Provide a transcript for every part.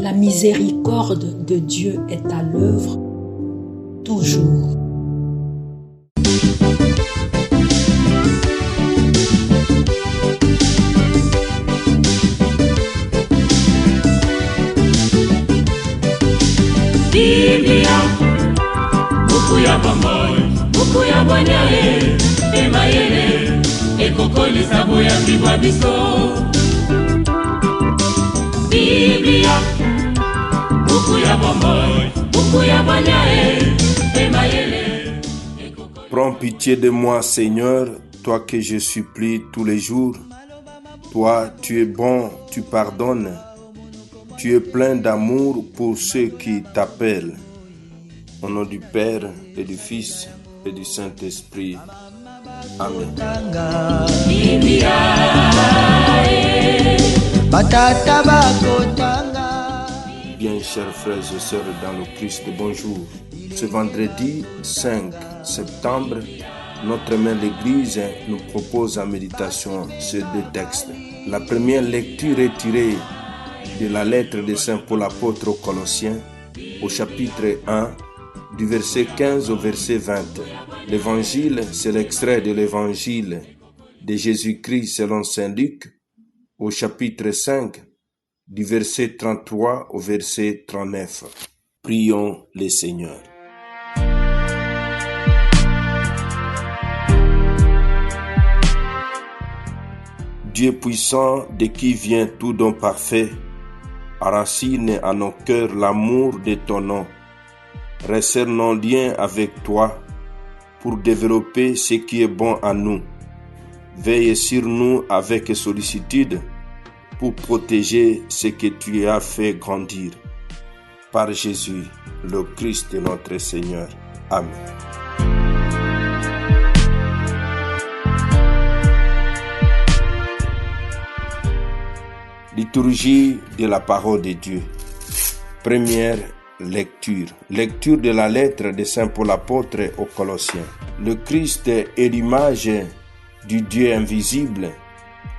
La miséricorde de Dieu est à l'œuvre toujours. Biblia, buku ya bomboy, buku ya bonyae, emayele, ekokolisa boya bibwa biso. Biblia, buku ya bomboy, buku ya bonyae, emayele. Prends pitié de moi, Seigneur, toi que je supplie tous les jours. Toi, tu es bon, tu pardonnes. Tu es plein d'amour pour ceux qui t'appellent. Au nom du Père et du Fils et du Saint-Esprit. Amen. Bien, chers frères et sœurs dans le Christ, bonjour. Ce vendredi 5 septembre, notre mère l'Église nous propose en méditation ces deux textes. La première lecture est tirée de la lettre de Saint Paul apôtre aux Colossiens, au chapitre 1, du verset 15 au verset 20. L'évangile, c'est l'extrait de l'évangile de Jésus-Christ selon Saint Luc, au chapitre 5, du verset 33 au verset 39. Prions le Seigneur. Dieu puissant, de qui vient tout don parfait, enracine à nos cœurs l'amour de ton nom. Resserre nos liens avec toi pour développer ce qui est bon en nous. Veille sur nous avec sollicitude pour protéger ce que tu as fait grandir. Par Jésus, le Christ notre Seigneur. Amen. Liturgie de la parole de Dieu. Première lecture. Lecture de la lettre de Saint Paul apôtre aux Colossiens. Le Christ est l'image du Dieu invisible,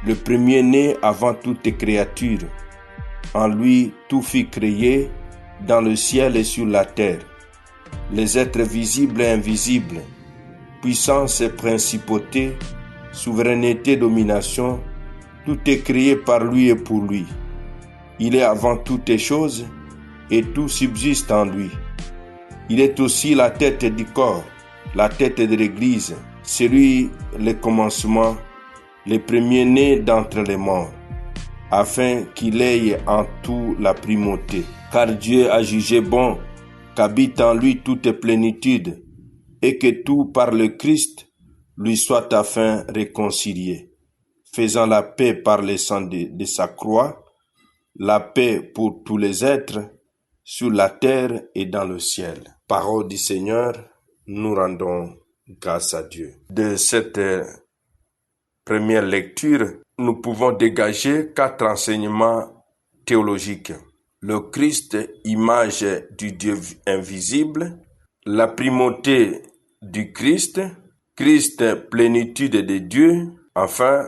le premier-né avant toute créature. En lui, tout fut créé dans le ciel et sur la terre. Les êtres visibles et invisibles, puissance et principauté, souveraineté, domination, tout est créé par lui et pour lui. Il est avant toutes choses et tout subsiste en lui. Il est aussi la tête du corps, la tête de l'Église, celui le commencement, le premier-né d'entre les morts, afin qu'il ait en tout la primauté. Car Dieu a jugé bon qu'habite en lui toute plénitude et que tout par le Christ lui soit enfin réconcilié, faisant la paix par le sang de sa croix, la paix pour tous les êtres, sur la terre et dans le ciel. Parole du Seigneur, nous rendons grâce à Dieu. De cette première lecture, nous pouvons dégager 4 enseignements théologiques. Le Christ, image du Dieu invisible, la primauté du Christ, Christ, plénitude de Dieu, enfin,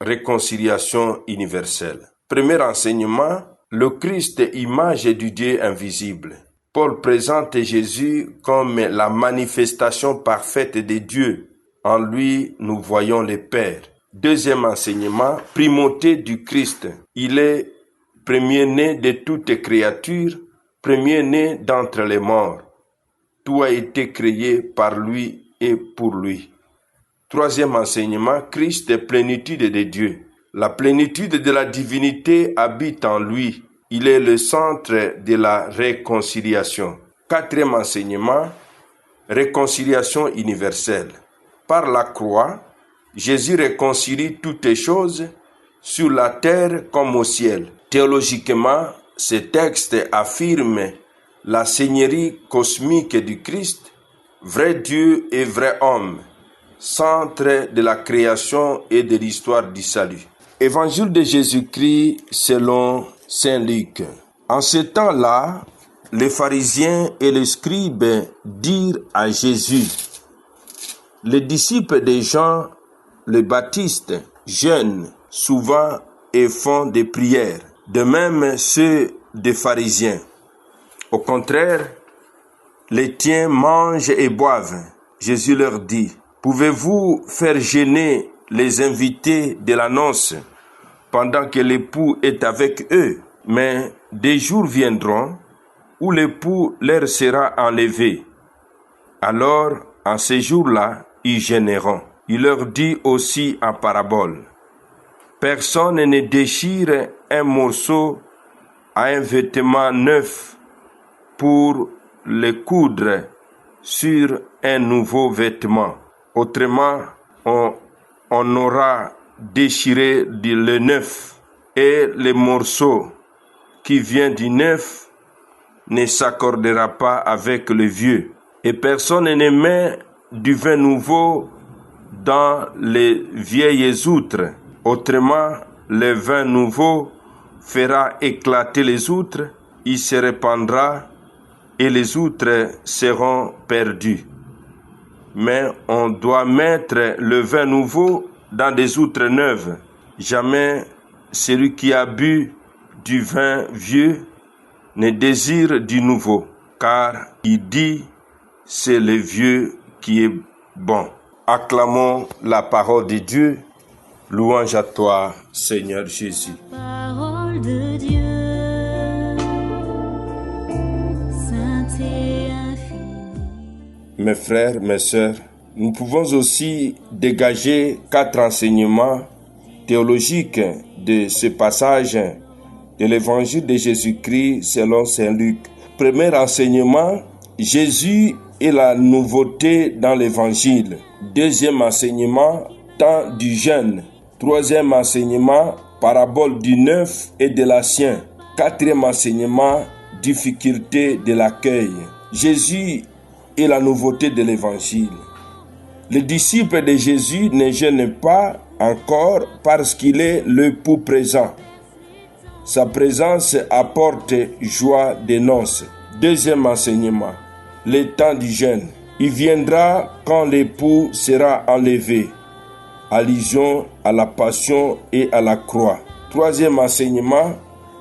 réconciliation universelle. Premier enseignement, le Christ, image du Dieu invisible. Paul présente Jésus comme la manifestation parfaite de Dieu. En lui, nous voyons le Père. Deuxième enseignement, primauté du Christ. Il est premier-né de toute créature, premier-né d'entre les morts. Tout a été créé par lui et pour lui. Troisième enseignement, Christ est plénitude de Dieu. La plénitude de la divinité habite en lui. Il est le centre de la réconciliation. Quatrième enseignement, réconciliation universelle. Par la croix, Jésus réconcilie toutes les choses sur la terre comme au ciel. Théologiquement, ce texte affirme la seigneurie cosmique du Christ, vrai Dieu et vrai homme, centre de la création et de l'histoire du salut. Évangile de Jésus-Christ selon Saint Luc. En ce temps-là, les pharisiens et les scribes dirent à Jésus: les disciples de Jean le Baptiste jeûnent souvent et font des prières, de même ceux des pharisiens. Au contraire, les tiens mangent et boivent. Jésus leur dit, pouvez-vous faire gêner les invités de la noce pendant que l'époux est avec eux? Mais des jours viendront où l'époux leur sera enlevé. Alors, en ces jours-là, ils gêneront. Il leur dit aussi en parabole, personne ne déchire un morceau à un vêtement neuf pour le coudre sur un nouveau vêtement. Autrement, on aura déchiré le neuf et le morceau qui vient du neuf ne s'accordera pas avec le vieux. Et personne ne met du vin nouveau dans les vieilles outres. Autrement, le vin nouveau fera éclater les outres, il se répandra et les outres seront perdues. Mais on doit mettre le vin nouveau dans des outres neuves. Jamais celui qui a bu du vin vieux ne désire du nouveau, car il dit, c'est le vieux qui est bon. Acclamons la parole de Dieu. Louange à toi, Seigneur Jésus. Parole de Dieu, sainte et infinie. Mes frères, mes sœurs, nous pouvons aussi dégager 4 enseignements théologiques de ce passage de l'évangile de Jésus-Christ selon saint Luc. Premier enseignement, Jésus et la nouveauté dans l'évangile. Deuxième enseignement, temps du jeûne. Troisième enseignement, parabole du neuf et de l'ancien. Quatrième enseignement, difficulté de l'accueil. Jésus et la nouveauté de l'évangile. Les disciples de Jésus ne jeûnent pas encore parce qu'il est l'époux présent. Sa présence apporte joie de noces. Deuxième enseignement, le temps du jeûne. Il viendra quand l'époux sera enlevé. Allusion à la passion et à la croix. Troisième enseignement,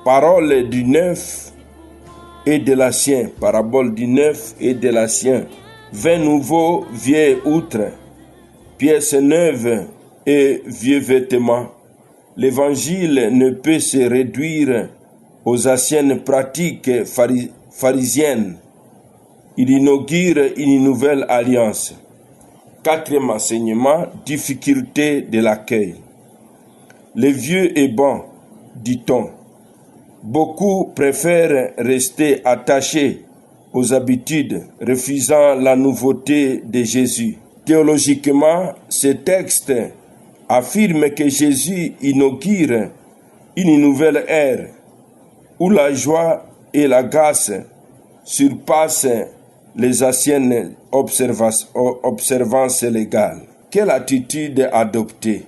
parole du neuf et de l'ancien. Parabole du neuf et de l'ancien. Vin nouveau, vieille outre. Pièces neuves et vieux vêtements. L'évangile ne peut se réduire aux anciennes pratiques pharisiennes. Il inaugure une nouvelle alliance. Quatrième enseignement, difficulté de l'accueil. Le vieux est bon, dit-on. Beaucoup préfèrent rester attachés aux habitudes, refusant la nouveauté de Jésus. Théologiquement, ce texte affirme que Jésus inaugure une nouvelle ère où la joie et la grâce surpassent les anciennes observances légales. Quelle attitude adopter?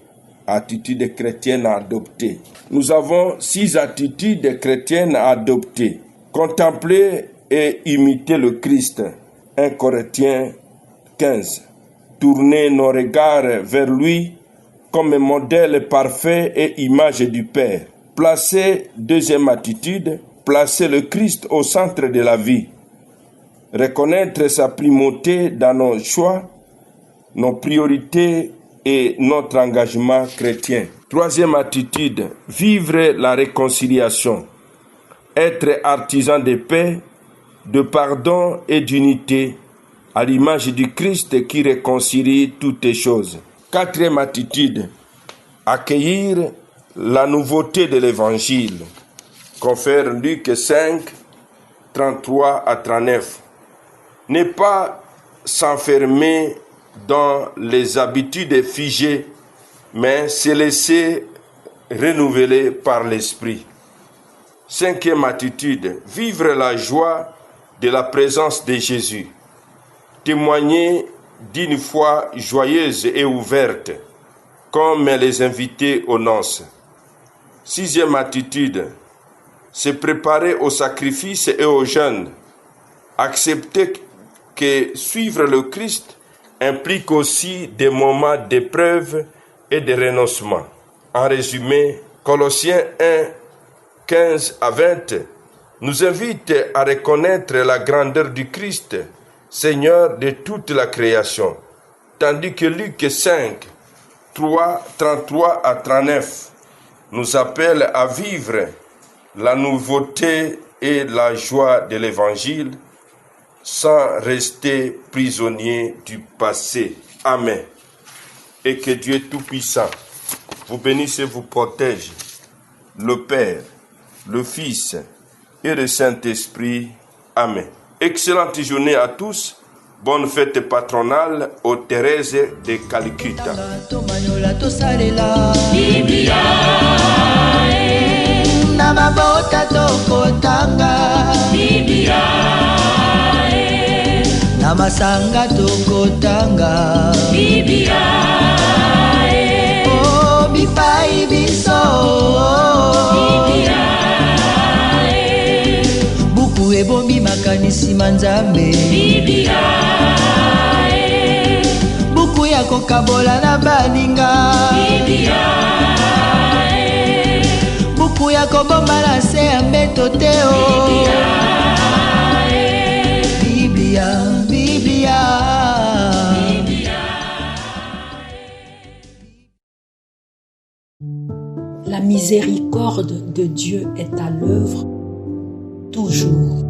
Attitude chrétienne à adopter. Nous avons 6 attitudes chrétiennes à adopter. Contempler et imiter le Christ. 1 Corinthiens 15. Tourner nos regards vers lui comme modèle parfait et image du Père. Deuxième attitude, placer le Christ au centre de la vie. Reconnaître sa primauté dans nos choix, nos priorités et notre engagement chrétien. Troisième attitude, vivre la réconciliation. Être artisan de paix, de pardon et d'unité, à l'image du Christ qui réconcilie toutes les choses. Quatrième attitude, accueillir la nouveauté de l'Évangile. Confère Luc 5, 33 à 39. Ne pas s'enfermer dans les habitudes figées, mais se laisser renouveler par l'Esprit. Cinquième attitude, vivre la joie de la présence de Jésus. Témoigner d'une foi joyeuse et ouverte, comme les invités aux noces. Sixième attitude, se préparer au sacrifice et au jeûne. Accepter que suivre le Christ implique aussi des moments d'épreuve et de renoncement. En résumé, Colossiens 1, 15 à 20 nous invite à reconnaître la grandeur du Christ, Seigneur de toute la création, tandis que Luc 5, 33 à 39 nous appelle à vivre la nouveauté et la joie de l'Évangile sans rester prisonnier du passé. Amen. Et que Dieu Tout-Puissant vous bénisse et vous protège, le Père, le Fils et le Saint-Esprit. Amen. Excellente journée à tous. Bonne fête patronale aux Thérèse de Calcutta. Biblia na mabota tokotanga Biblia na masanga tokotanga Biblia oh bipai biso Biblia buku ebombi makanisi manzambe Biblia buku ya kokabola na baninga Biblia buku ya kobomba na se ya mbeto te o Biblia, Biblia. La miséricorde de Dieu est à l'œuvre toujours.